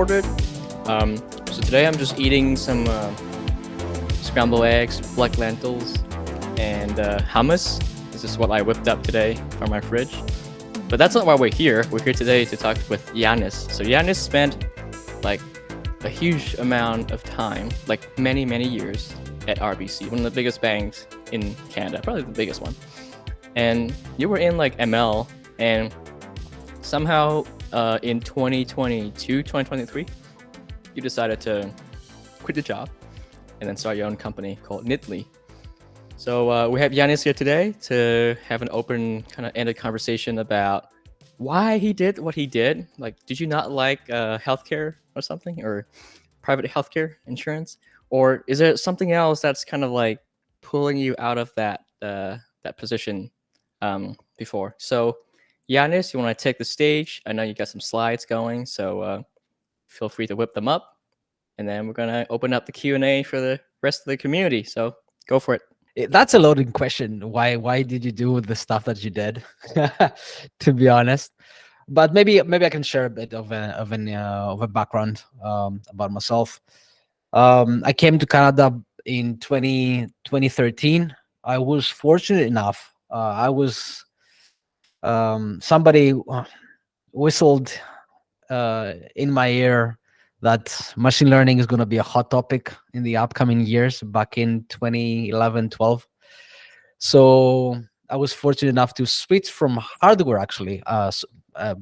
ordered. So today I'm just eating some scrambled eggs, black lentils, and hummus. This is what I whipped up today from my fridge. But that's not why we're here. We're here today to talk with Ioannis. So Ioannis spent like a huge amount of time, like many years, at RBC, one of the biggest banks in Canada, probably the biggest one. And you were in like ML, and somehow in 2022, 2023, you decided to quit the job and then start your own company called Nidly. So we have Ioannis here today to have an open, kind of ended conversation about why he did what he did. Like, did you not like healthcare or something, or private healthcare insurance, or is there something else that's kind of like pulling you out of that position before? So, Ioannis, you want to take the stage? I know you got some slides going, so feel free to whip them up, and then we're gonna open up the Q&A for the rest of the community. So, go for it. That's a loaded question. Why did you do the stuff that you did? To be honest, but maybe I can share a bit of a background about myself. I came to Canada in 2013. I was fortunate enough. I was somebody whistled in my ear that machine learning is going to be a hot topic in the upcoming years back in 2011, 12. So I was fortunate enough to switch from hardware, actually. I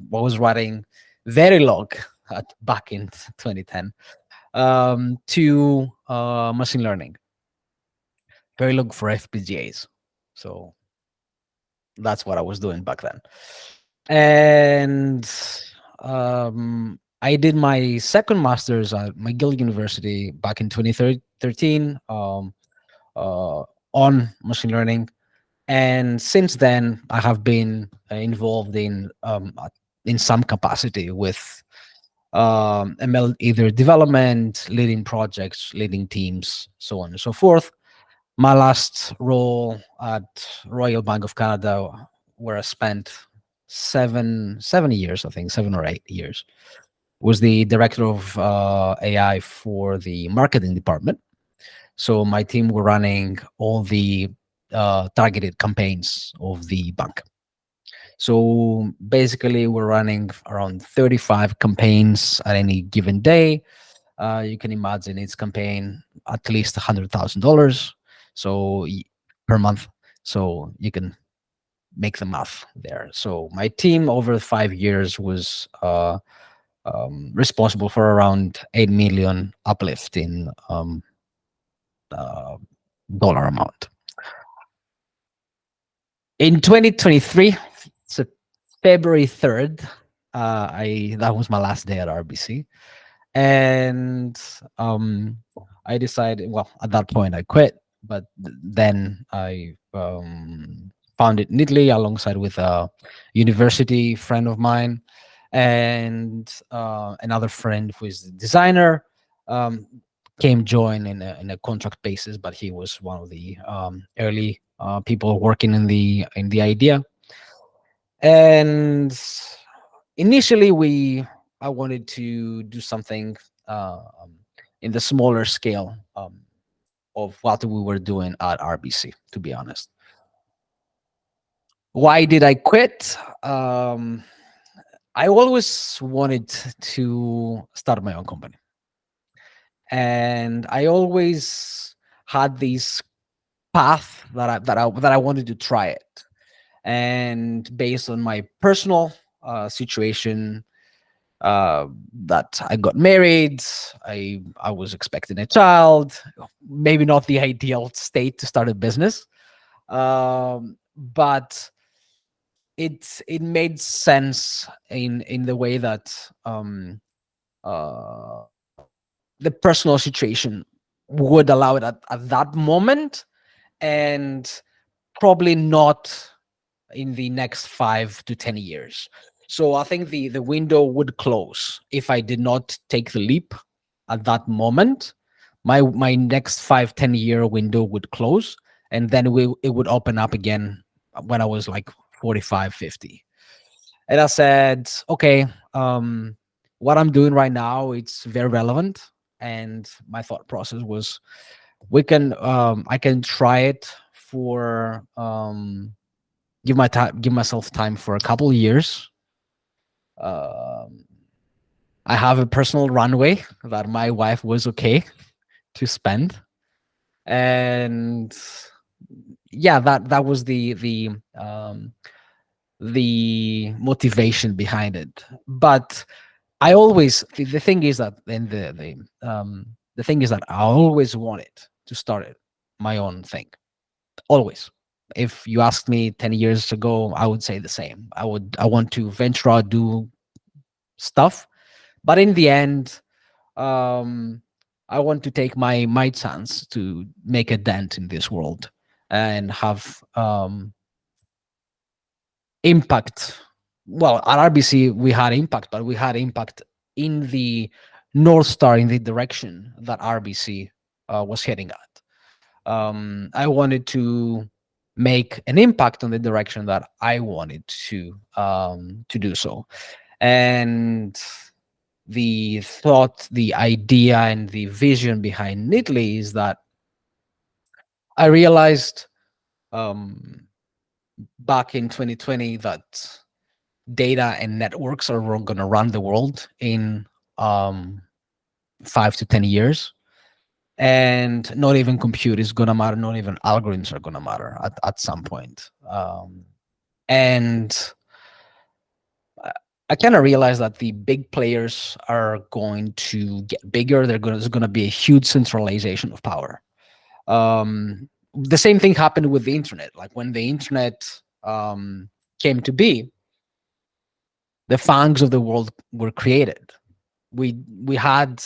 was writing Verilog back in 2010 to machine learning. Verilog for FPGAs. So that's what I was doing back then. And I did my second master's at McGill University back in 2013 on machine learning, and since then I have been involved in some capacity with ML, either development, leading projects, leading teams, so on and so forth. My last role at Royal Bank of Canada, where I spent 7 years, I think 7 or 8 years, was the director of AI for the marketing department. So my team were running all the targeted campaigns of the bank. So basically, we're running around 35 campaigns at any given day. You can imagine each campaign at least $100,000 so per month. So you can make the math there. So my team over 5 years was responsible for around 8 million uplift in dollar amount. In 2023, so February 3rd, that was my last day at RBC, and I decided. Well, at that point, I quit, but then I founded Nidly alongside with a university friend of mine and another friend who is a designer. Came join in a contract basis, but he was one of the early people working in the idea. And initially, I wanted to do something in the smaller scale of what we were doing at RBC. To be honest, why did I quit? I always wanted to start my own company. And I always had this path that I wanted to try it. And based on my personal situation, that I got married, I was expecting a child, maybe not the ideal state to start a business, but it made sense in the way that the personal situation would allow it at that moment, and probably not in the next 5 to 10 years. So I think the window would close if I did not take the leap at that moment. My next 5-10 year window would close, and then it would open up again when I was like 45, 50. And I said, okay, what I'm doing right now, it's very relevant. And my thought process was, I can try it for give myself time for a couple of years. Um, I have a personal runway that my wife was okay to spend, and yeah, that was the motivation behind it. But I always the thing is that and the thing is that I always wanted to start it my own thing. Always. If you asked me 10 years ago, I would say the same. I want to venture out, do stuff, but in the end, um I want to take my chance to make a dent in this world and have impact. Well, at RBC we had impact, but we had impact in the North Star, in the direction that RBC was heading at. I wanted to make an impact on the direction that I wanted to do so. And the thought, the idea, and the vision behind Neatly is that I realized um, back in 2020 that data and networks are going to run the world in um, 5 to 10 years. And not even compute is going to matter, not even algorithms are going to matter at some point. And I kind of realized that the big players are going to get bigger. There's going to be a huge centralization of power. The same thing happened with the internet. Like when the internet came to be, the fangs of the world were created. We had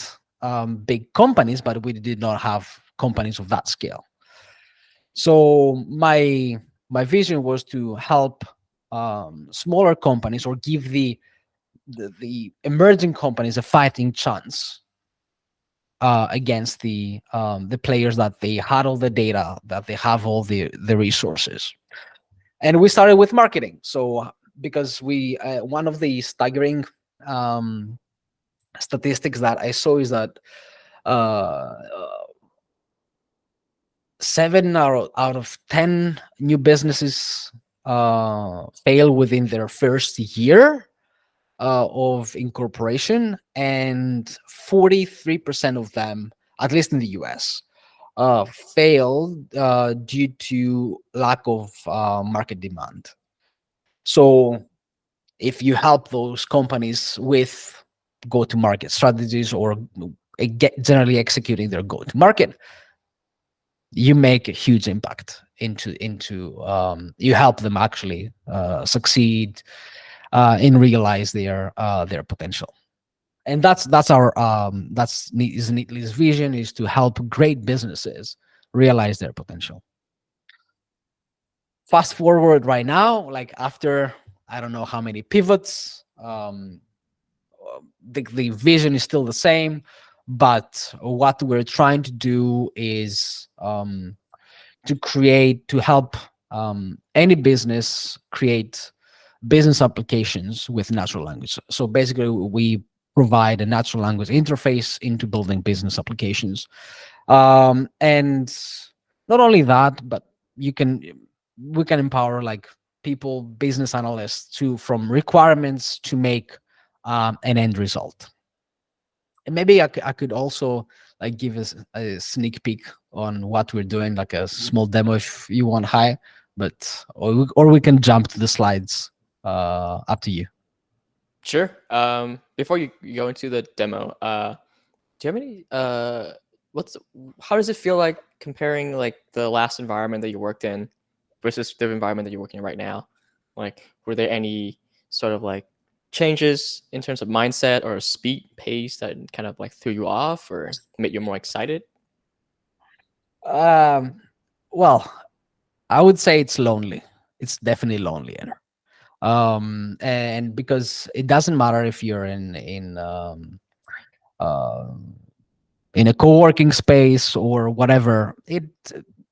big companies, but we did not have companies of that scale. So my vision was to help smaller companies, or give the emerging companies a fighting chance against the players that they had all the data, that they have all the resources. And we started with marketing. So because we one of the staggering um, statistics that I saw is that uh, 7 out of 10 new businesses fail within their first year of incorporation, and 43% of them, at least in the US, failed due to lack of market demand. So if you help those companies with go-to-market strategies, or generally executing their go-to-market, you make a huge impact into you help them actually succeed and realize their potential. And that's our is Neatly's vision, is to help great businesses realize their potential. Fast forward right now, like after I don't know how many pivots, the vision is still the same, but what we're trying to do is to help any business create business applications with natural language. So basically, we provide a natural language interface into building business applications. And not only that, but you can we can empower like people, business analysts, to from requirements to make an end result. And maybe I could also like give us a sneak peek on what we're doing, like a small demo if you want. Hi, but or we can jump to the slides. Up to you. Sure. Before you go into the demo, do you have any what's how does it feel like comparing like the last environment that you worked in versus the environment that you're working in right now? Like, were there any sort of like changes in terms of mindset or speed pace that kind of like threw you off or made you more excited? Um, well, I would say it's lonely. It's definitely lonelier. And because it doesn't matter if you're uh, in a co-working space or whatever,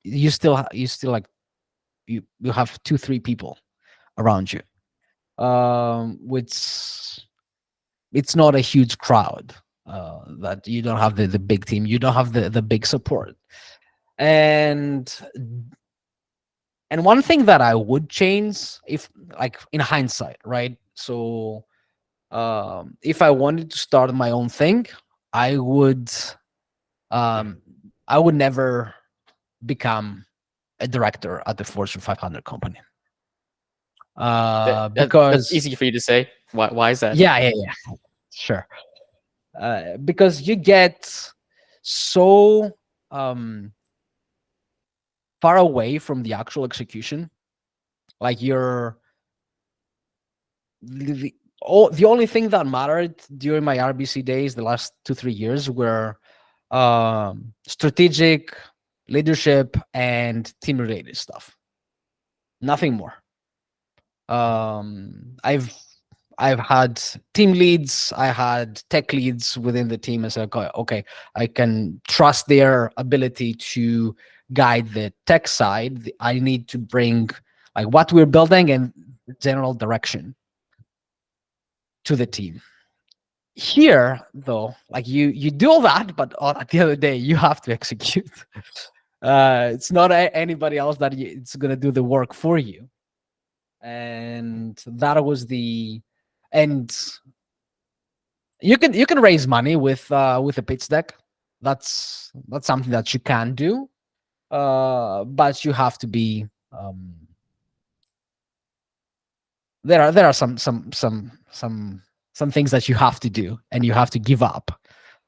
you still like you have 2 3 people around you, which it's not a huge crowd, that you don't have the big team, you don't have the big support. And one thing that I would change, if like in hindsight, right? So if I wanted to start my own thing, I would um, I would never become a director at the Fortune 500 company. That's Because easy for you to say. Why is that? yeah, sure. Because you get so far away from the actual execution. Like you're the only thing that mattered during my RBC days, the last 2-3 years, were strategic leadership and team related stuff. Nothing more. I've had team leads, I had tech leads within the team, and said, okay, I can trust their ability to guide the tech side. I need to bring like what we're building and general direction to the team. Here, though, like you do all that, but at the end of the day, you have to execute. It's not anybody else that it's gonna do the work for you. And that was the and you can raise money with a pitch deck. That's something that you can do, but you have to be there are some things that you have to do and you have to give up,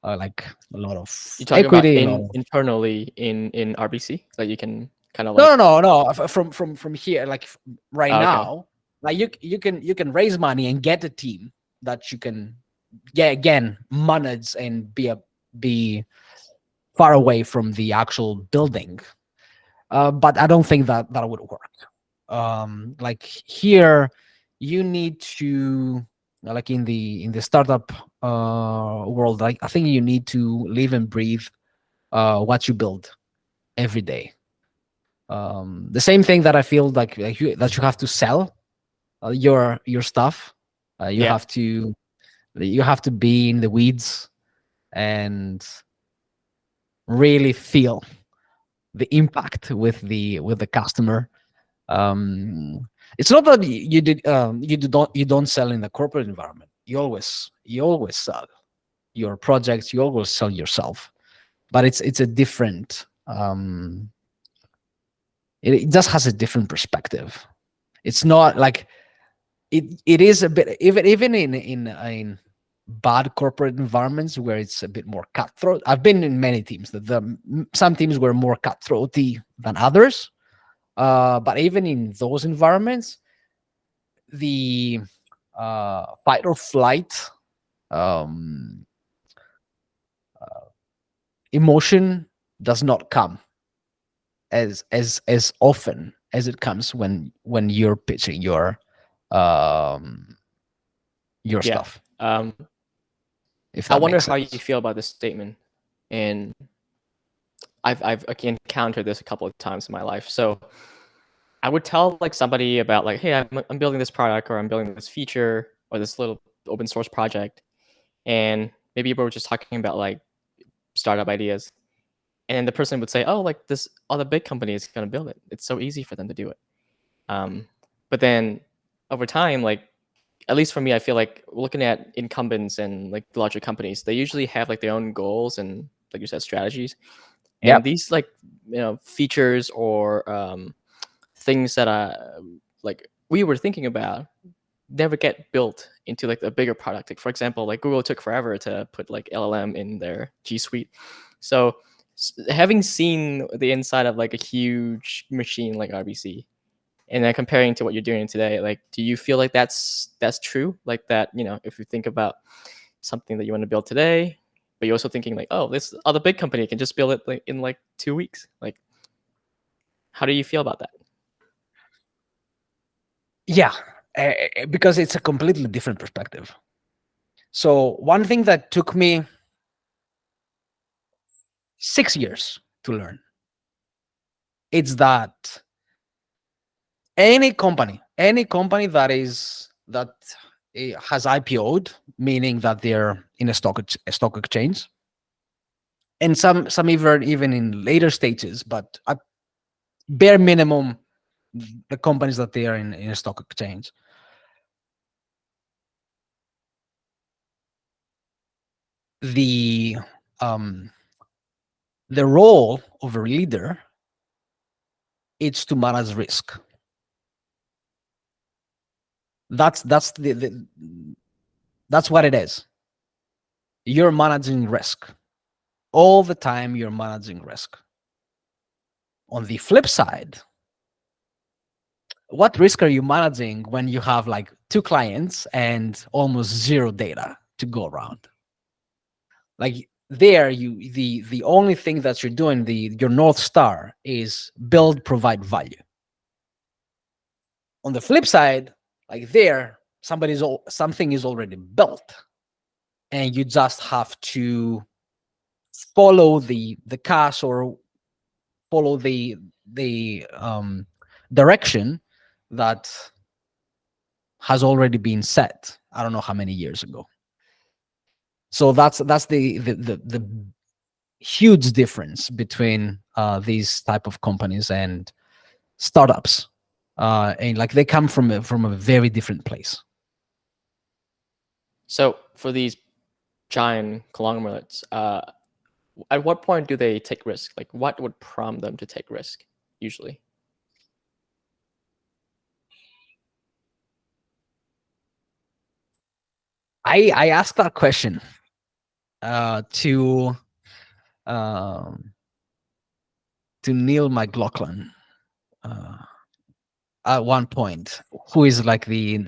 like a lot of You talking about equity, a lot of internally in RBC that you can kind of no like. no no no from here, like right Oh, okay. now, like you can raise money and get a team that you can again manage and be far away from the actual building. But I don't think that would work. Like here, you need to, like in the startup world, like I think you need to live and breathe what you build every day. The same thing that I feel like that you have to sell your stuff. You Yeah. have to be in the weeds and really feel the impact with the customer. um it's not that you don't sell in the corporate environment. You always sell your projects, you always sell yourself, but it's a different it just has a different perspective. It's not like it is a bit, even in bad corporate environments where it's a bit more cutthroat. I've been in many teams that some teams were more cutthroaty than others. But even in those environments, the fight or flight um, emotion does not come as often as it comes when you're pitching um, your Yeah. stuff. Um, If I that wonder makes how you sense. feel about this statement, and I've encountered this a couple of times in my life. So I would tell like somebody about like, hey, I'm building this product, or I'm building this feature, or this little open source project, and maybe we were just talking about like startup ideas, and the person would say, oh, like this other big company is going to build it. It's so easy for them to do it. Um, but then over time, like at least for me, I feel like looking at incumbents and like the larger companies, they usually have like their own goals and like you said, strategies. And Yep. these like features or things that like we were thinking about never get built into like a bigger product. Like for example, like Google took forever to put like LLM in their G Suite. So having seen the inside of like a huge machine like RBC, and then comparing to what you're doing today, like do you feel like that's true? Like that, if you think about something that you want to build today, but you're also thinking like, oh, this other big company can just build it like in like 2 weeks. Like, how do you feel about that? Yeah, because it's a completely different perspective. So one thing that took me 6 years to learn, it's that any company that it has IPO'd, meaning that they're in a stock exchange, and some even in later stages, but at bare minimum, the companies that they are in a stock exchange. The um, the role of a leader is to manage risk. That's that's what it is. You're managing risk all the time. You're managing risk. On the flip side, what risk are you managing when you have like 2 clients and almost zero data to go around? Like there, the only thing that you're doing, your North Star is build, provide value. On the flip side, like there, something is already built, and you just have to follow the cash, or follow the direction that has already been set. I don't know how many years ago. So that's the huge difference between these type of companies and startups, and like they come from a very different place. So for these giant conglomerates, at what point do they take risk? Like, what would prompt them to take risk usually? I asked that question to Neil McLaughlin at one point, who is like the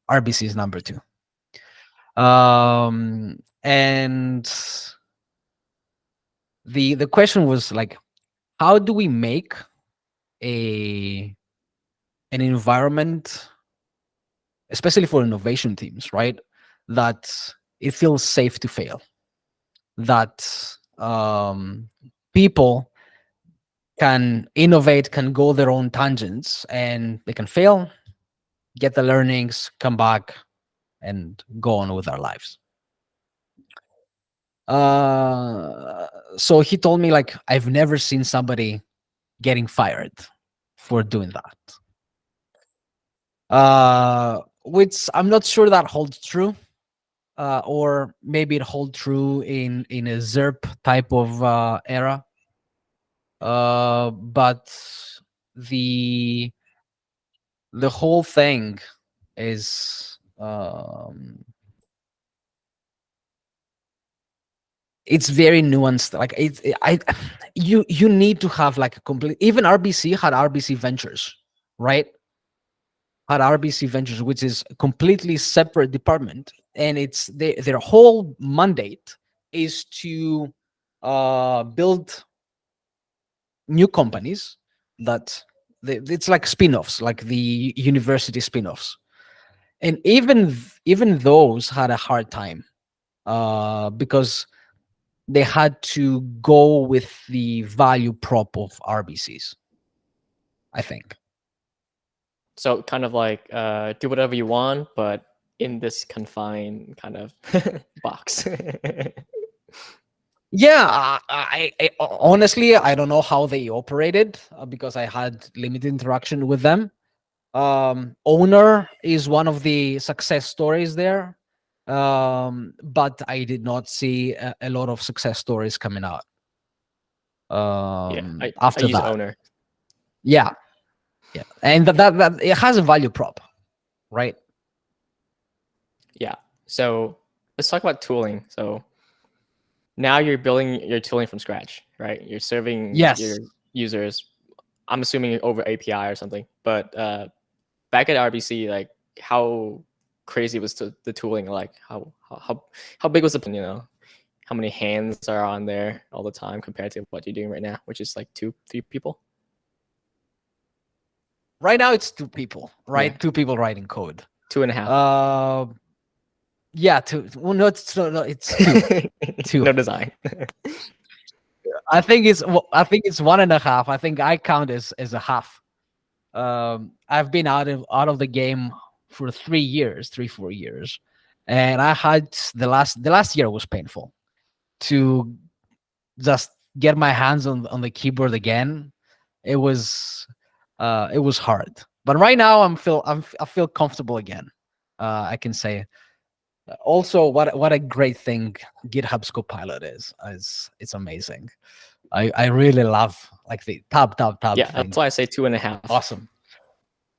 RBC's number 2. And the question was like, how do we make an environment, especially for innovation teams, right, that it feels safe to fail, that people can innovate, can go their own tangents, and they can fail, get the learnings, come back, and go on with our lives. So he told me, like, I've never seen somebody getting fired for doing that. Which I'm not sure that holds true. Or maybe it holds true in a ZERP type of era. But the whole thing is it's very nuanced. Like you need to have like a complete. Even RBC had RBC Ventures, right? Had RBC Ventures, which is a completely separate department, and it's their whole mandate is to build new companies that it's like spin-offs, like the university spin-offs, and even those had a hard time because they had to go with the value prop of RBCs, I think. So kind of like do whatever you want, but in this confined kind of box. Yeah, I honestly, I don't know how they operated because I had limited interaction with them. Owner is one of the success stories there, but I did not see a lot of success stories coming out Yeah, I after use that. owner. Yeah, and that it has a value prop, right? Yeah. So let's talk about tooling. So now you're building your tooling from scratch, right? You're serving Yes. your users. I'm assuming over API or something. But back at RBC, like how crazy was the tooling? Like how big was the, you know, how many hands are on there all the time compared to what you're doing right now, which is like 2-3 people? Right now it's 2 people, right? Yeah. 2 people writing code. 2.5. Yeah, 2. Well, no, it's 2. 2. No design. I think it's 1.5. I think I count as a half. I've been out of the game for 3 years, 4 years, and I had the last year was painful to just get my hands on the keyboard again. It was hard, but right now I feel comfortable again. I can say. Also, what a great thing GitHub's Copilot is it's amazing. I really love like the tab Yeah, thing. that's why I say 2.5. Awesome.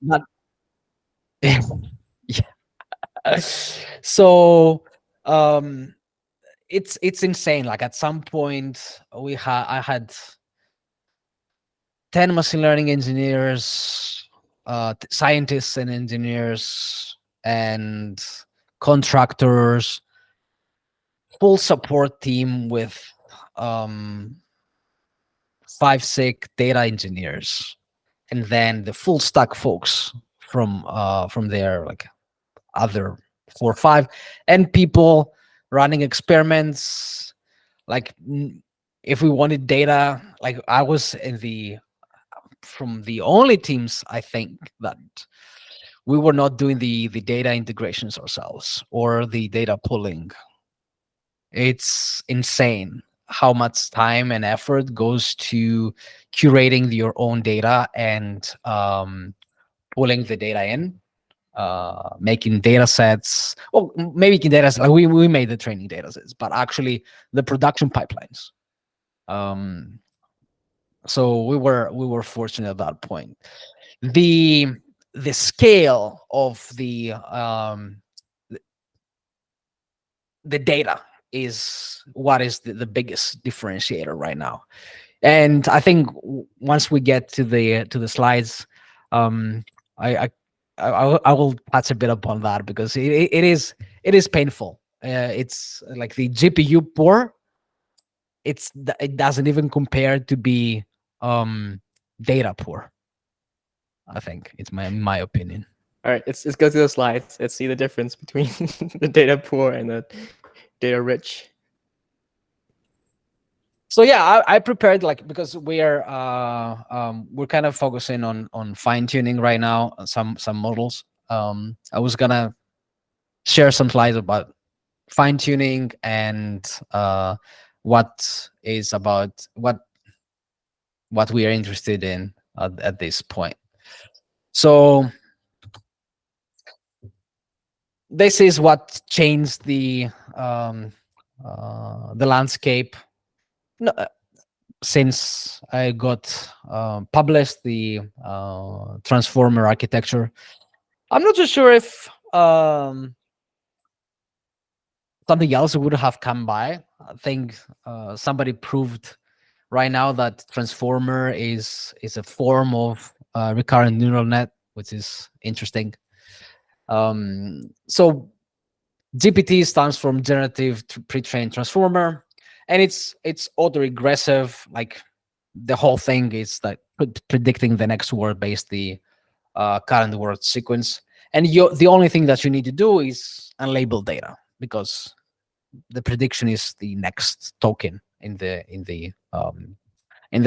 But yeah. So it's insane. Like at some point I had 10 machine learning engineers, scientists and engineers and contractors, full support team with um 5 6 data engineers, and then the full stack folks from their like other 4 or 5, and people running experiments. Like if we wanted data, like I was in the from the only teams I think that we were not doing the data integrations ourselves or the data pulling. It's insane how much time and effort goes to curating your own data and pulling the data in, making data sets. Well, making data sets, like we made the training data sets, but actually the production pipelines. Um, so we were fortunate at that point. The the scale of the data is what is the biggest differentiator right now. And I think once we get to the slides, um i i I will touch a bit upon that because it is painful. It's like the GPU poor. It doesn't even compare to be data poor. I think it's my opinion. All right, let's go to the slides. Let's see the difference between the data poor and the data rich. So yeah, I prepared like because we're kind of focusing on fine tuning right now some models. I was gonna share some slides about fine tuning and what is about what we are interested in at this point. So this is what changed the landscape. No, since I got published the transformer architecture. I'm not too sure if something else would have come by. I think somebody proved right now that transformer is a form of recurrent neural net, which is interesting. So GPT stands from generative pre-trained transformer, and it's autoregressive. Like the whole thing is like predicting the next word based the current word sequence. And the only thing that you need to do is unlabel data because the prediction is the next token in the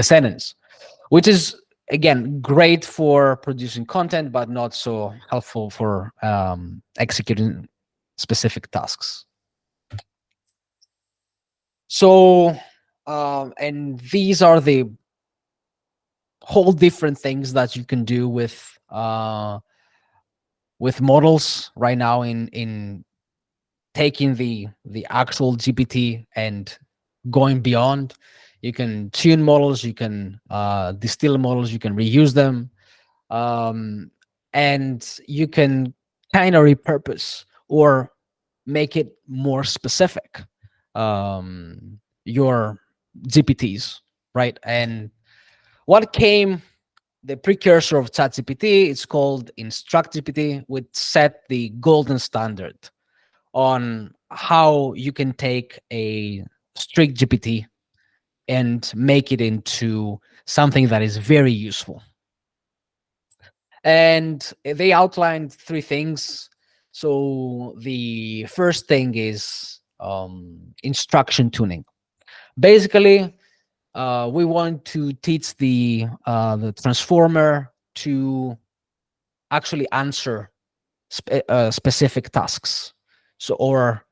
sentence, which is again great for producing content, but not so helpful for executing specific tasks. So, and these are the whole different things that you can do with models right now in taking the actual GPT and going beyond. You can tune models, you can distill models, you can reuse them, and you can kind of repurpose or make it more specific, your GPTs, right? And what came the precursor of ChatGPT, it's called InstructGPT, which set the golden standard on how you can take a strict GPT and make it into something that is very useful. And they outlined 3 things. So the first thing is instruction tuning. Basically, we want to teach the transformer to actually answer specific tasks, so or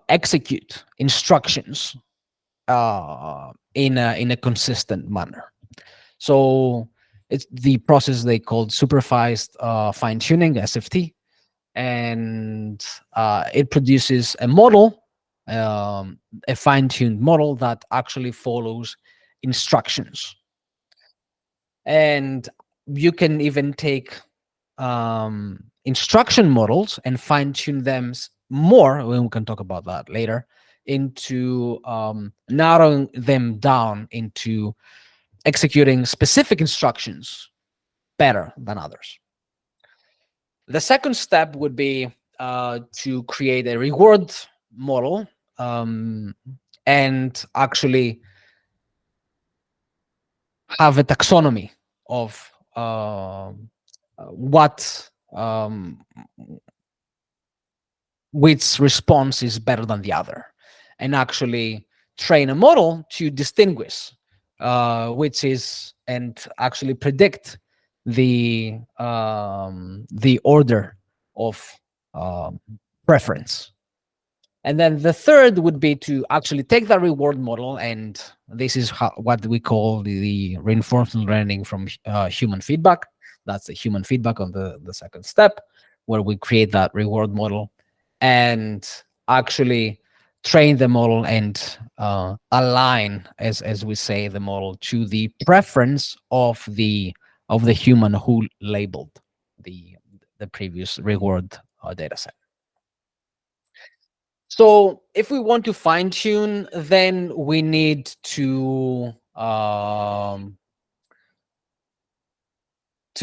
execute instructions in a consistent manner. So it's the process they called supervised fine tuning (SFT), and it produces a model, a fine tuned model that actually follows instructions. And you can even take instruction models and fine tune them more, and we can talk about that later, into narrowing them down into executing specific instructions better than others. The second step would be to create a reward model, and actually have a taxonomy of what which response is better than the other, and actually train a model to distinguish which is, and actually predict the order of preference. And then the third would be to actually take that reward model, and this is what we call the reinforcement learning from human feedback. That's the human feedback on the second step, where we create that reward model and actually train the model and align, as we say, the model to the preference of the human who labeled the previous reward data set. So if we want to fine tune, then we need to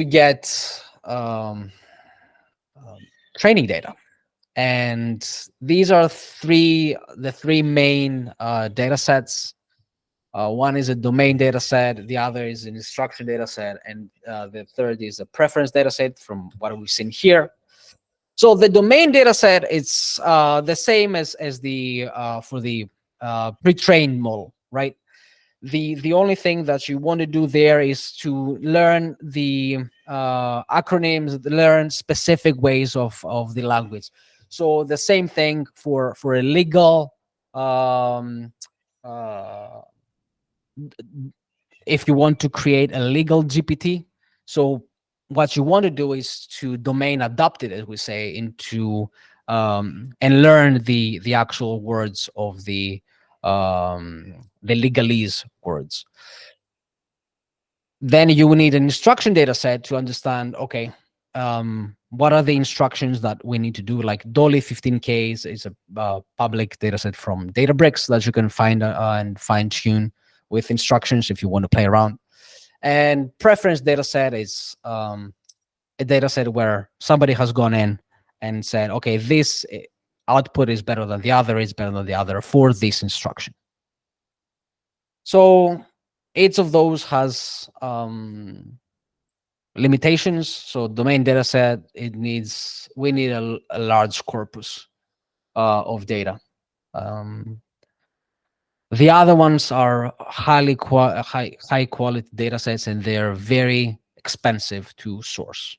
get training data, and these are the three main data sets. One is a domain data set, the other is an instruction data set, and the third is a preference data set from what we've seen here. So the domain data set is the same as the for the pre-trained model, right? The only thing that you want to do there is to learn the acronyms, learn specific ways of the language. So the same thing for a legal uh, if you want to create a legal GPT. So what you want to do is to domain adapt it, as we say, into and learn the actual words of the legalese words. Then you will need an instruction data set to understand, okay, what are the instructions that we need to do? Like Dolly 15K is a public data set from Databricks that you can find and fine tune with instructions if you want to play around. And preference data set is a data set where somebody has gone in and said, okay, this output is better than the other, is better than the other for this instruction. So each of those has limitations. So domain data set, we need a large corpus of data. The other ones are high quality data sets, and they're very expensive to source.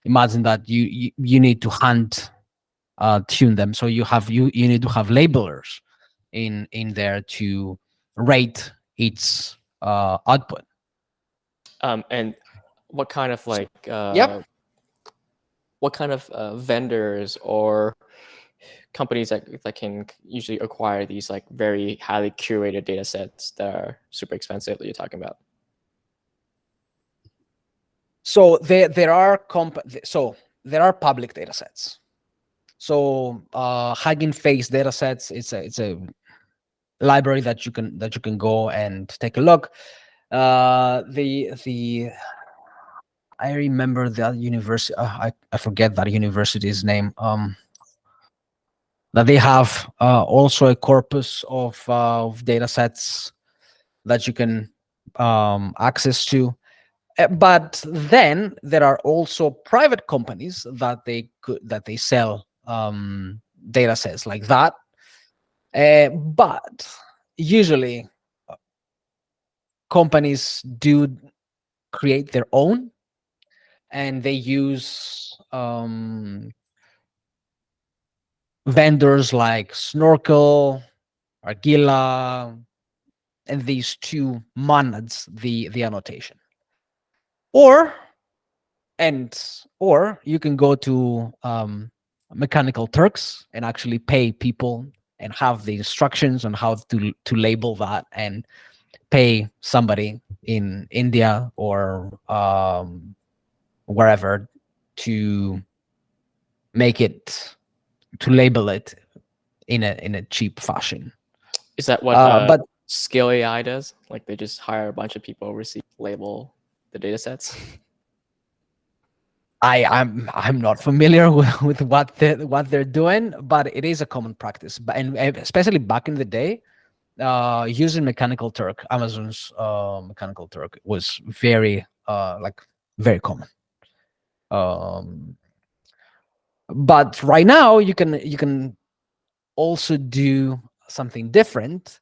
Imagine that you need to hand tune them, so you need to have labelers in there to rate its output. And what kind of like Yep. what kind of vendors or companies that can usually acquire these like very highly curated data sets that are super expensive that you're talking about? So there are public data sets. So Hugging Face data sets, it's a library that you can go and take a look. The I remember that university. I forget that university's name. That they have also a corpus of data sets that you can access to. But then there are also private companies that they sell data sets like that. But usually companies do create their own, and they use vendors like Snorkel, Argilla, and these two monads the annotation. Or or you can go to Mechanical Turks and actually pay people and have the instructions on how to label that, and pay somebody in India or wherever to make it, to label it in a cheap fashion. Is that what But Skill AI does? Like they just hire a bunch of people overseas, label the data sets? I'm not familiar with what they're doing, but it is a common practice. But and especially back in the day, using Mechanical Turk, Amazon's Mechanical Turk was very very common. But right now you can also do something different.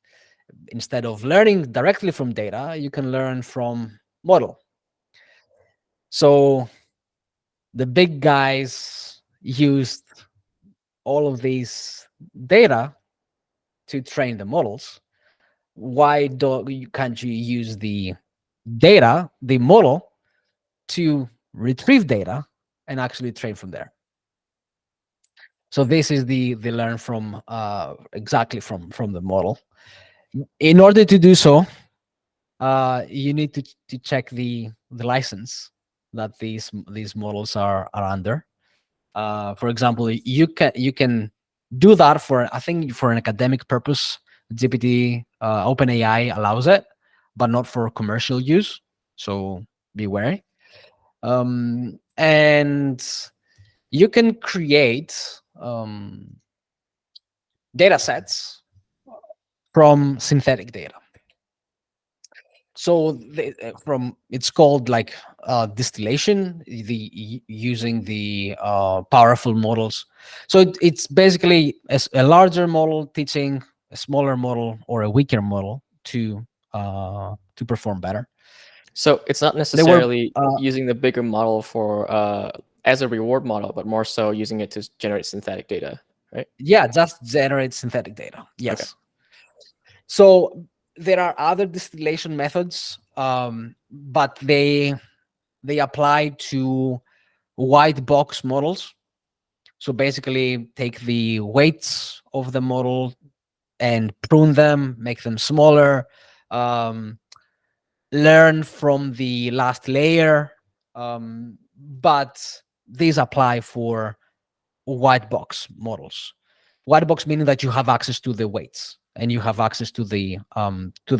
Instead of learning directly from data, you can learn from model. So the big guys used all of these data to train the models. Why can't you use the data, the model, to retrieve data and actually train from there? So this is the learn from exactly from the model. In order to do so, you need to check the license that these models are under. For example, you can do that for, I think, for an academic purpose. GPT, OpenAI allows it, but not for commercial use. So be wary. And you can create data sets from synthetic data. So from it's called like distillation, using the powerful models. So it's basically a larger model teaching a smaller model or a weaker model to perform better. So it's not They were necessarily using the bigger model for as a reward model, but more so using it to generate synthetic data, right? yeah, just generate synthetic data. Yes. Okay. So there are other distillation methods, but they apply to white box models. So basically, take the weights of the model and prune them, make them smaller, um, learn from the last layer. But these apply for white box models. White box meaning that you have access to the weights and you have access to the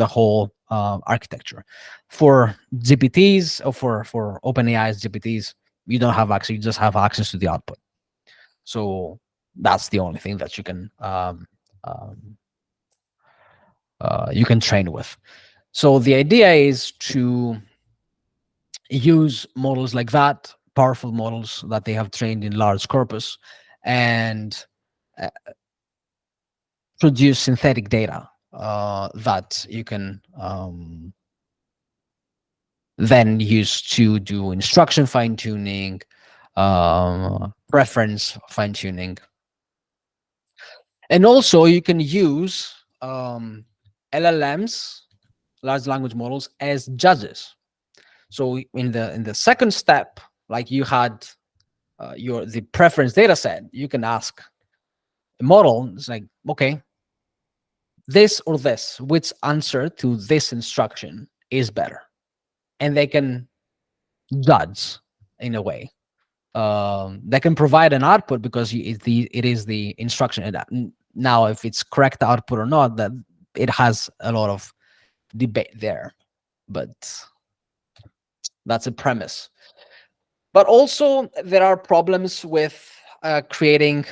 whole architecture. For GPTs or for OpenAI's GPTs, you don't have access. You just have access to the output. So that's the only thing that you can train with. So the idea is to use models like that, powerful models that they have trained in large corpus, and produce synthetic data that you can then use to do instruction fine-tuning, preference fine-tuning. And also you can use LLMs, large language models, as judges. So in the second step, like you had the preference data set, you can ask a model, it's like, okay, this or this, which answer to this instruction is better? And they can judge in a way. They can provide an output because it is the instruction. And now, if it's correct output or not, that it has a lot of debate there. But that's a premise. But also, there are problems with creating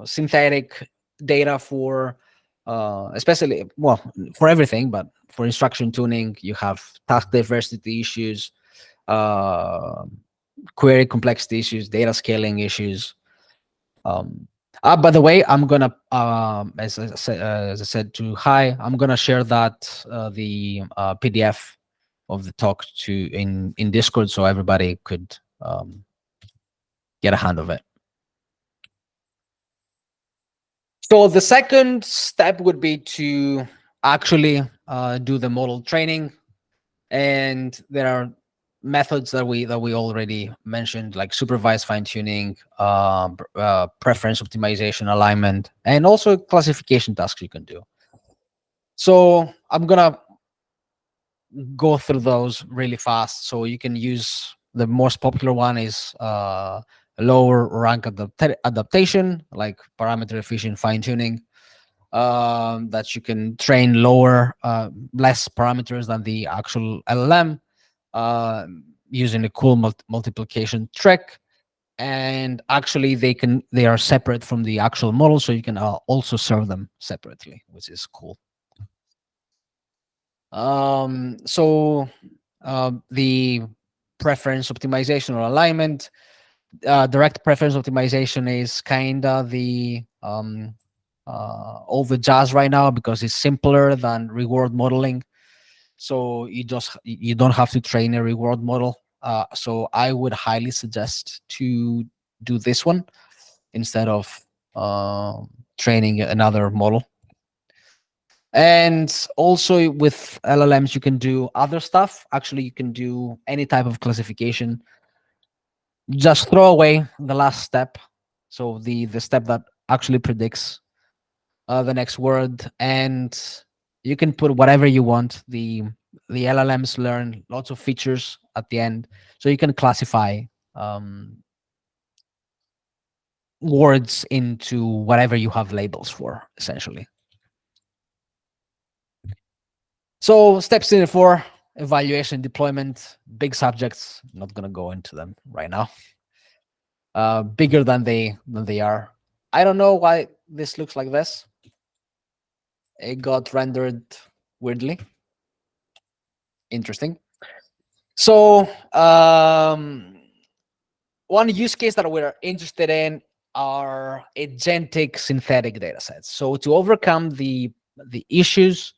synthetic data for especially, well, for everything, but for instruction tuning, you have task diversity issues, query complexity issues, data scaling issues. By the way, I'm gonna, as I said to Hi, I'm gonna share that the PDF of the talk in Discord, so everybody could get a hand of it. So the second step would be to actually do the model training, and there are methods that we already mentioned, like supervised fine tuning, preference optimization, alignment, and also classification tasks you can do. So I'm gonna go through those really fast. So you can use the most popular one is lower rank adaptation, like parameter efficient fine tuning. That you can train lower, less parameters than the actual LLM, using a cool multiplication trick. And actually, they are separate from the actual model, so you can also serve them separately, which is cool. So the preference optimization or alignment, direct preference optimization is kind of the all the jazz right now, because it's simpler than reward modeling. So you don't have to train a reward model. So I would highly suggest to do this one instead of training another model. And also with LLMs, you can do other stuff. Actually, you can do any type of classification. Just throw away the last step. So the step that actually predicts the next word, and you can put whatever you want. The LLMs learn lots of features at the end, so you can classify words into whatever you have labels for, essentially. So steps 3 and 4, evaluation, deployment, big subjects. Not gonna go into them right now. Bigger than they are. I don't know why this looks like this. It got rendered weirdly. Interesting. So one use case that we're interested in are agentic synthetic data sets. So to overcome the issues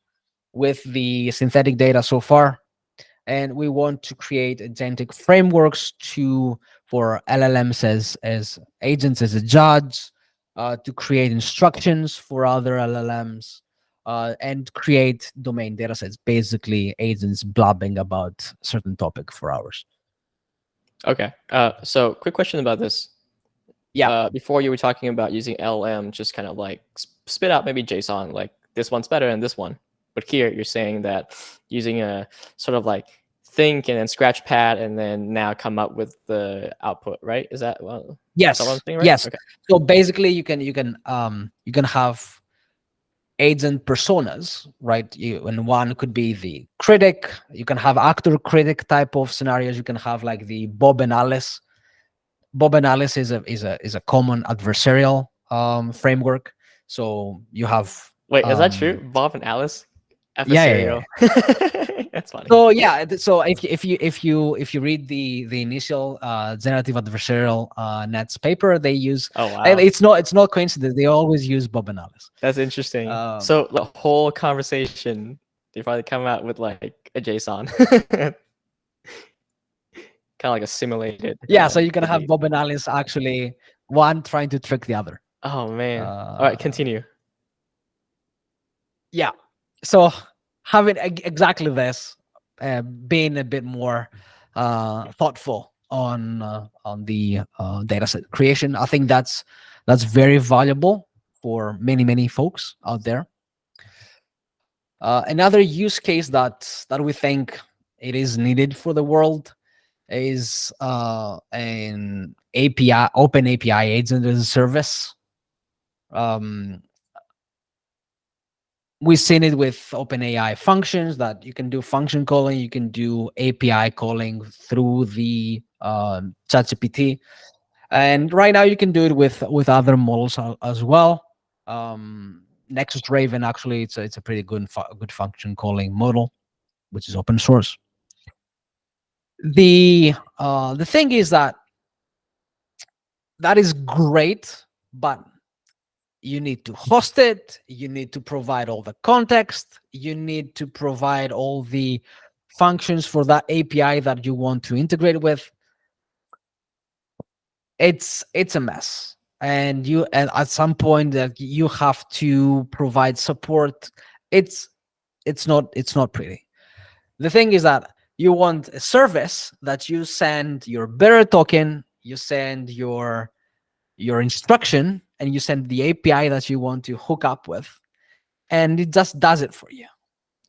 with the synthetic data so far, and we want to create agentic frameworks for LLMs as agents, as a judge, to create instructions for other LLMs, and create domain data sets, basically agents blabbing about certain topic for hours. Okay. So quick question about this. Yeah. Before you were talking about using LM, just kind of like spit out maybe JSON, like this one's better than this one. But here you're saying that using a sort of like think and then scratch pad and then now come up with the output, right? Is that what I'm saying, right? Yes. Okay. So basically, you can have agent personas, right? And one could be the critic. You can have actor critic type of scenarios. You can have like the Bob and Alice. Bob and Alice is a common adversarial framework. So you have Wait, is that true? Bob and Alice yeah. adversarial. That's funny. So yeah, so if you read the initial generative adversarial nets paper, they use, Oh wow, and it's not coincidence. They always use Bob and Alice. that's interesting. So the whole conversation, they probably come out with like a JSON, kind of like a simulated. Yeah, so you can have debate. Bob and Alice actually one trying to trick the other. Oh man. All right, continue. Yeah, so having exactly this, being a bit more thoughtful on the data set creation, I think that's very valuable for many folks out there. Another use case that we think it is needed for the world is an API, open API agent as a service. We've seen it with OpenAI functions that you can do function calling, you can do API calling through the ChatGPT, and right now you can do it with other models as well. Nexus Raven, actually, it's a pretty good function calling model, which is open source. The thing is that is great, but you need to host it, you need to provide all the context, you need to provide all the functions for that API that you want to integrate with. it's a mess, and at some point that you have to provide support. it's it's not pretty. The thing is that you want a service that you send your bearer token, you send your instruction, and you send the API that you want to hook up with, and it just does it for you.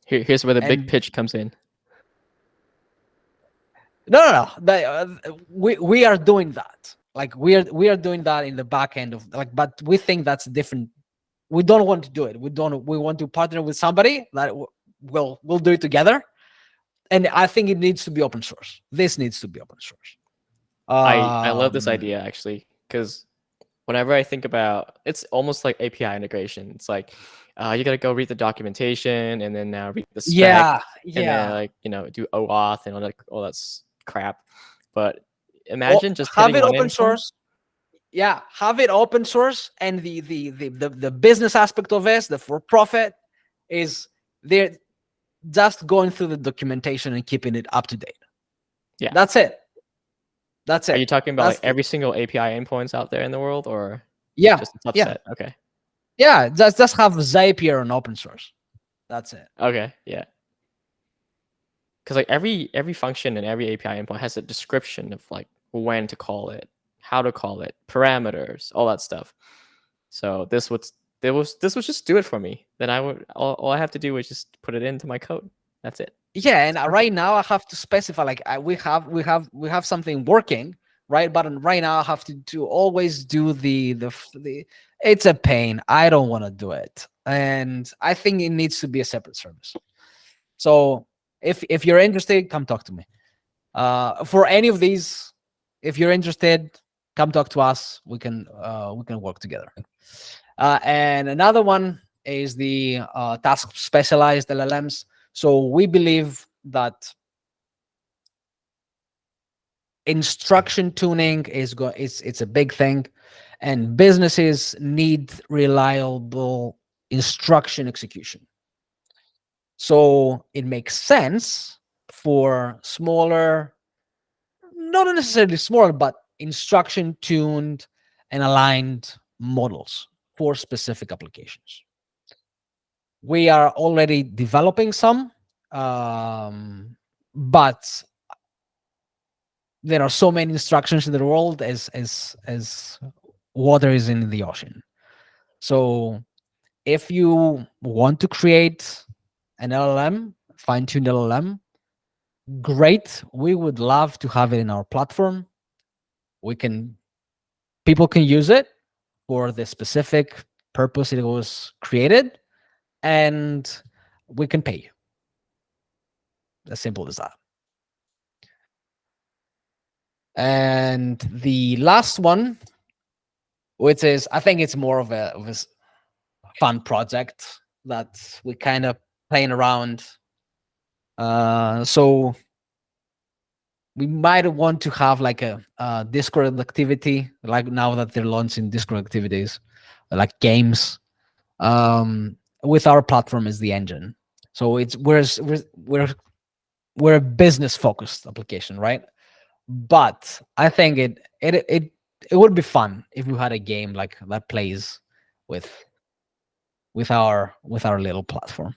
Here's where the big And pitch comes in. no, we are doing that. Like we are doing that in the back end of, like, but we think that's different. We don't want to do it. We want to partner with somebody that we'll do it together. And I think it needs to be open source. This needs to be open source. I love this idea actually, because whenever I think about, it's almost like API integration. It's like you gotta go read the documentation and then read the spec, Yeah, and then yeah. like do OAuth and all that crap. But imagine just Have hitting it one open endpoint. source. Yeah, have it open source, and the business aspect of this, the for profit, is they're just going through the documentation and keeping it up to date. Yeah. That's it. That's Are it. you talking about That's like every single API endpoints out there in the world, or yeah, just a yeah, subset? Okay. yeah. Just have Zapier on open source. That's it. Okay. Yeah. Because like every function and every API endpoint has a description of like when to call it, how to call it, parameters, all that stuff. So this was just do it for me. Then I would all I have to do is just put it into my code. That's it. Yeah, and right now I have to specify, like, we have something working, right? But right now I have to always do the. It's a pain. I don't want to do it, and I think it needs to be a separate service. So if you're interested, come talk to me. For any of these, if you're interested, come talk to us. We can work together. And another one is the task specialized LLMs. So we believe that instruction tuning it's a big thing, and businesses need reliable instruction execution. So it makes sense for smaller, not necessarily smaller, but instruction tuned and aligned models for specific applications. We are already developing some, but there are so many instructions in the world as water is in the ocean. So if you want to create an LLM, fine-tuned LLM, great. We would love to have it in our platform. People can use it for the specific purpose it was created, and we can pay you. As simple as that. And the last one, which is, I think it's more of a fun project that we kind of playing around. So we might want to have like a Discord activity, like now that they're launching Discord activities, like games, with our platform as the engine. So it's we're a business focused application, right? But I think it would be fun if we had a game like that plays with our little platform.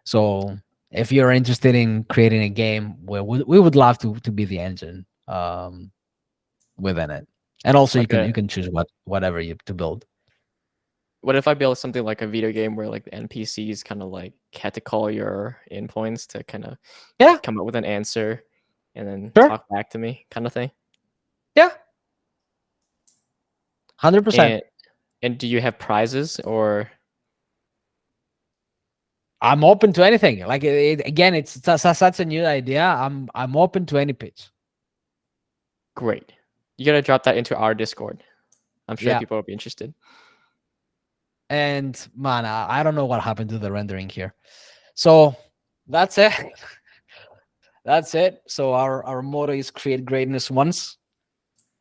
So if you're interested in creating a game, we would love to be the engine within it, and also Okay. you can choose whatever you to build. What if I build something like a video game where like the NPCs kind of like had to call your endpoints to kind of come up with an answer and then Sure. talk back to me, kind of thing? Yeah, 100%. And do you have prizes or? I'm open to anything. Like again, it's such a new idea. I'm open to any pitch. Great. You gotta drop that into our Discord. I'm sure Yeah. people will be interested. And man, I don't know what happened to the rendering here. So that's it. That's it. So our motto is create greatness once.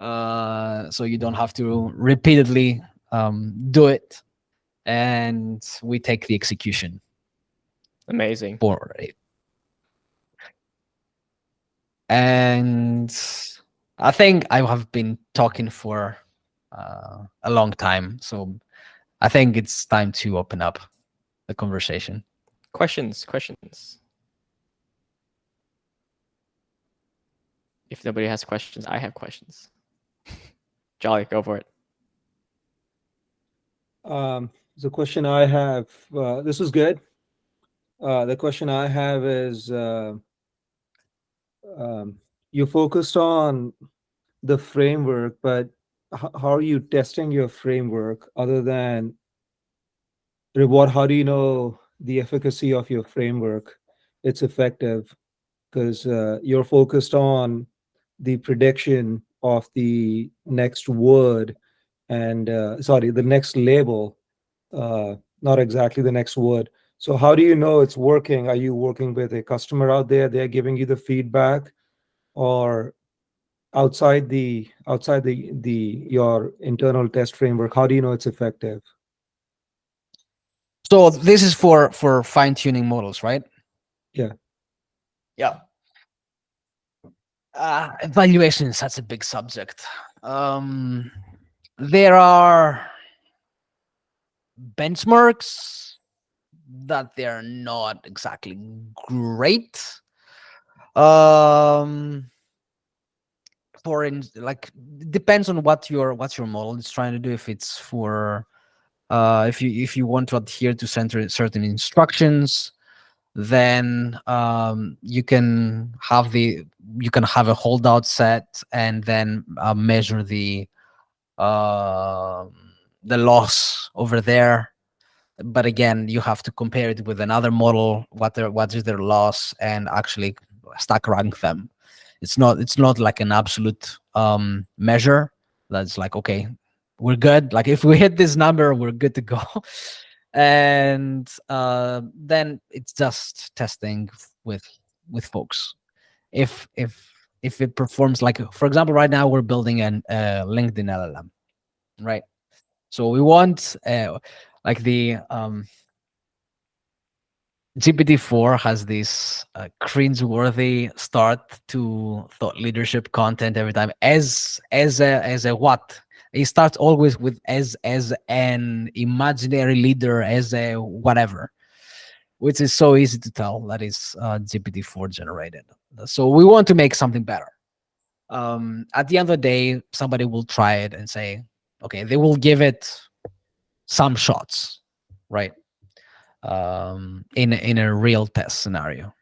So you don't have to repeatedly do it, and we take the execution Amazing. for it. And I think I have been talking for a long time, so I think it's time to open up the conversation. Questions. If nobody has questions, I have questions. Jolly, go for it. The question I have, this is good. The question I have is, you focused on the framework, but how are you testing your framework other than reward? How do you know the efficacy of your framework? It's effective because you're focused on the prediction of the next word and sorry, the next label, not exactly the next word. So how do you know it's working? Are you working with a customer out there? They're giving you the feedback, or outside the your internal test framework? How do you know it's effective? So this is for fine tuning models, right? Yeah. Yeah. Evaluation is such a big subject. There are benchmarks that they're not exactly great. Like, depends on what your model is trying to do. If it's for if you want to adhere to certain instructions, then you can have a holdout set and then measure uh, the loss over there. But again, you have to compare it with another model, what is their loss, and actually stack rank them. It's not like an absolute measure that's like, okay, we're good, like if we hit this number we're good to go. And then it's just testing with folks. If it performs, like for example, right now we're building an LinkedIn LLM, right? So we want like the GPT-4 has this cringeworthy start to thought leadership content every time. As a what? It starts always with as an imaginary leader, as a whatever, which is so easy to tell that is GPT-4 generated. So we want to make something better. At the end of the day, somebody will try it and say, okay, they will give it some shots, right? In a real test scenario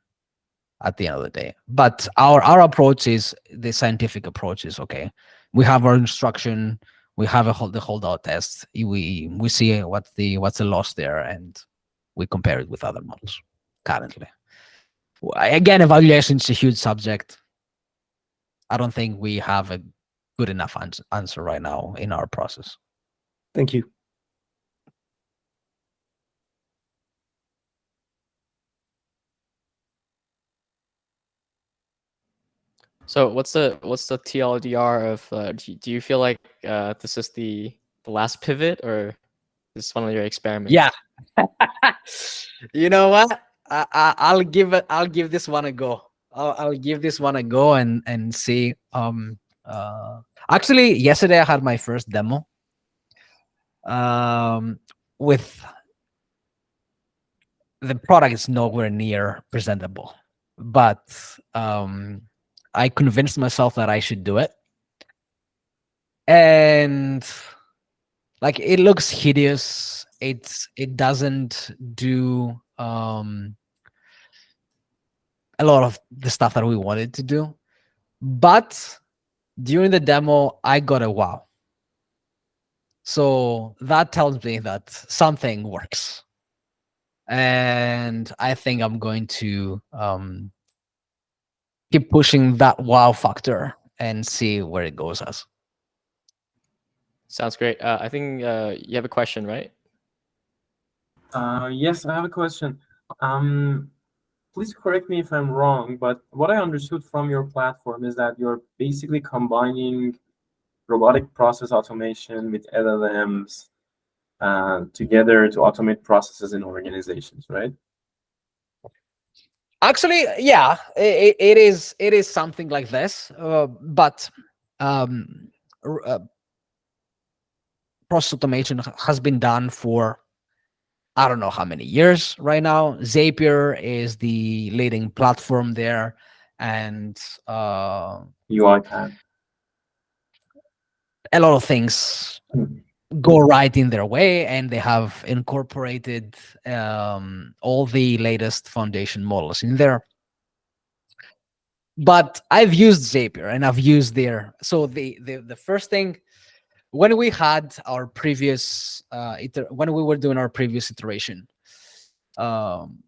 at the end of the day. But our approach is the scientific approach is, okay, we have our instruction, we have the holdout test, we see what's the loss there, and we compare it with other models currently. Again, evaluation is a huge subject. I don't think we have a good enough answer right now in our process. Thank you. So what's the TLDR of? Do you feel like this is the last pivot, or this is one of your experiments? Yeah. You know what? I'll give this one a go. I'll give this one a go and see. Actually, yesterday I had my first demo. With the product is nowhere near presentable, but I convinced myself that I should do it, and like it looks hideous. It doesn't do a lot of the stuff that we wanted to do, but during the demo I got a wow. So that tells me that something works, and I think I'm going to keep pushing that wow factor and see where it goes us. Sounds great. I think you have a question, right? Yes, I have a question. Please correct me if I'm wrong, but what I understood from your platform is that you're basically combining robotic process automation with LLMs together to automate processes in organizations, right? Actually, yeah, it is something like this, but um, process automation has been done for I don't know how many years right now. Zapier is the leading platform there, and UiPath. a lot of things go right in their way, and they have incorporated all the latest foundation models in there. But I've used Zapier and I've used their the first thing when we had our previous when we were doing our previous iteration,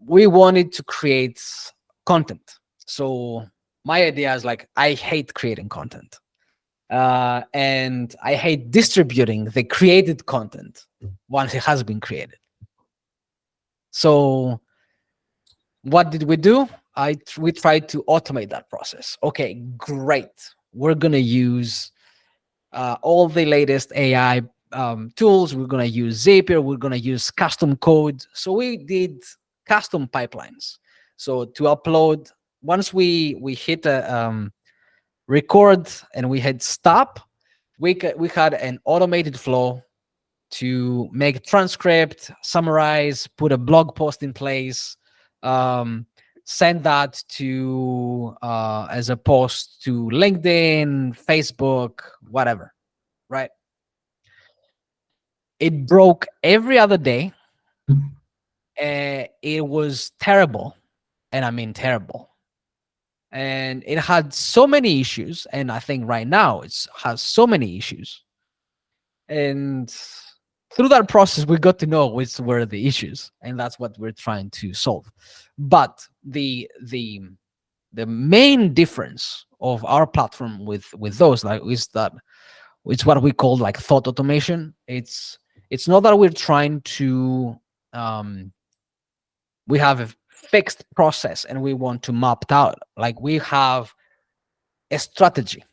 we wanted to create content. So my idea is like I hate creating content, and I hate distributing the created content once it has been created. So what did we do? We tried to automate that process. Okay, great. We're gonna use all the latest AI tools. We're gonna use Zapier. We're gonna use custom code. So we did custom pipelines. So to upload, once we hit a record and we hit stop, we had an automated flow to make a transcript, summarize, put a blog post in place, send that to as a post to LinkedIn, Facebook, whatever, right? It broke every other day. It was terrible, and I mean terrible. And it had so many issues, and I think right now it has so many issues. And through that process, we got to know which were the issues, and that's what we're trying to solve. But the main difference of our platform with those like is that it's what we call like thought automation. It's not that we're trying to we have a fixed process and we want to map it out. Like we have a strategy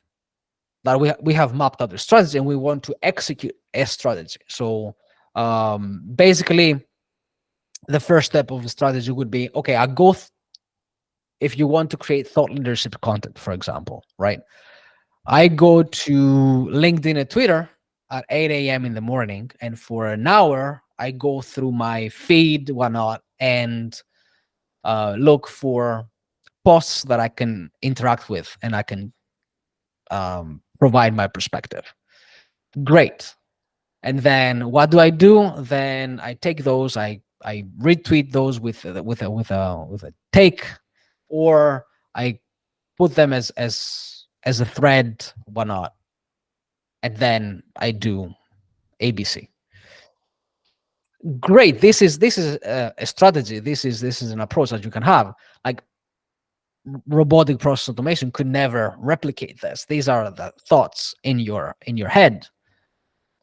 that we have mapped out the strategy and we want to execute a strategy. So basically the first step of the strategy would be, okay, I go if you want to create thought leadership content, for example, right? I go to LinkedIn and Twitter at 8 a.m. in the morning, and for an hour, I go through my feed, whatnot, and look for posts that I can interact with and I can provide my perspective. Great. And then what do? Then I take those, I retweet those with a take, or I put them as a thread, whatnot, and then I do ABC. Great. This is a strategy. This is an approach that you can have. Like robotic process automation could never replicate this. These are the thoughts in your head.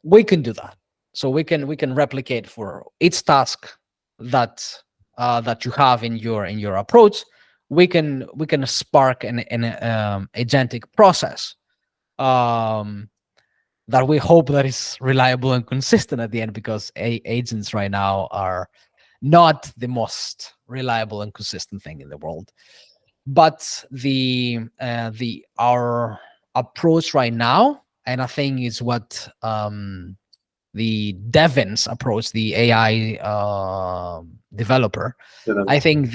We can do that. So we can replicate for each task that that you have in your approach. We can spark an agentic process that we hope that is reliable and consistent at the end, because agents right now are not the most reliable and consistent thing in the world. But our approach right now, and I think is what the Devon's approach, the AI developer, I think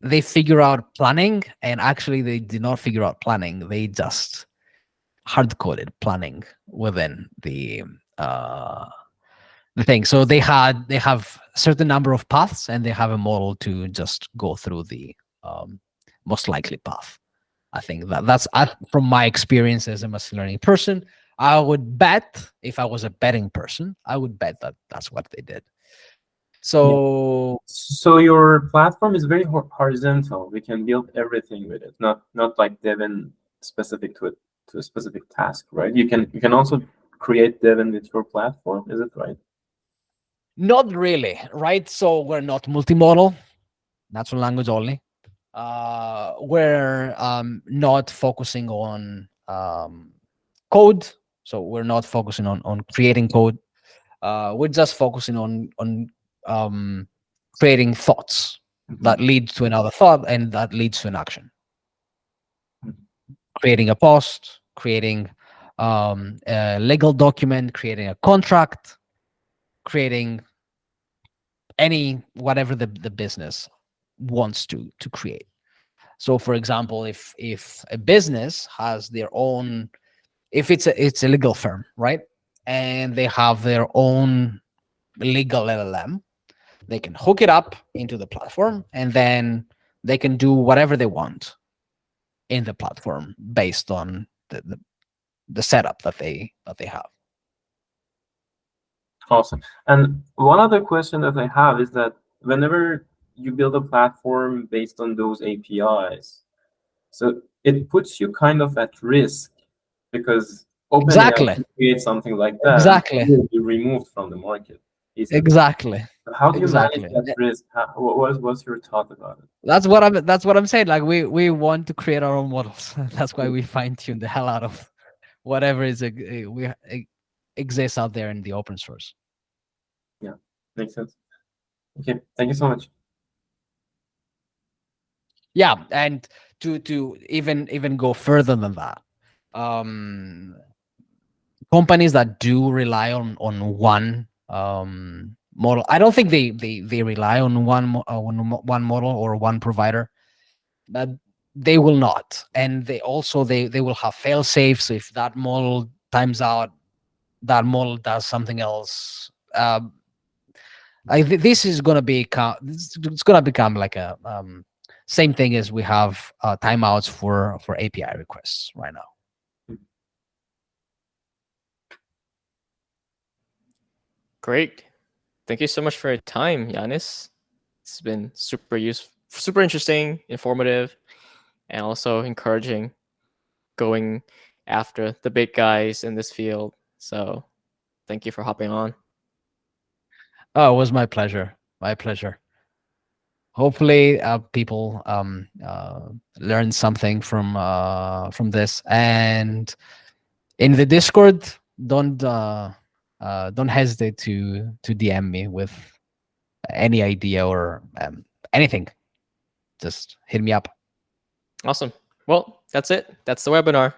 they figure out planning, and actually they did not figure out planning. They just hard-coded planning within the thing. So they have certain number of paths, and they have a model to just go through the most likely path. I think that's from my experience as a machine learning person. I would bet, if I was a betting person, I would bet that that's what they did. So So your platform is very horizontal. We can build everything with it, not like Devon specific to a specific task, right? You can also create Devon with your platform. Is it right? not really, right? So we're not multimodal, natural language only. We're not focusing on code, so we're not focusing on creating code. We're just focusing on creating thoughts that lead to another thought, and that leads to an action. Creating a post, creating a legal document, creating a contract, creating whatever the business wants to create. So for example, if a business has their own, if it's a legal firm, right, and they have their own legal LLM, they can hook it up into the platform, and then they can do whatever they want in the platform based on the setup that they have. Awesome. And one other question that I have is that whenever you build a platform based on those APIs, so it puts you kind of at risk, because OpenAI Exactly. can create something like that, Exactly. and you will be removed from the market easily. Exactly. So how do you Exactly. manage that risk? What's your thought about it? That's what I'm saying. Like we want to create our own models. That's why we fine tune the hell out of whatever exists out there in the open source. Yeah, makes sense. Okay, thank you so much. Yeah, and to even go further than that, companies that do rely on one model, I don't think they rely on one model or one provider, but they will not, and they will have fail safes. So if that model times out, that model does something else. This is gonna be it's gonna become like a same thing as we have timeouts for API requests right now. Great. Thank you so much for your time, Ioannis. It's been super useful, super interesting, informative, and also encouraging going after the big guys in this field. So thank you for hopping on. Oh, it was my pleasure. My pleasure. Hopefully, people learn something from this. And in the Discord, don't hesitate to DM me with any idea or anything. Just hit me up. Awesome. Well, that's it. That's the webinar.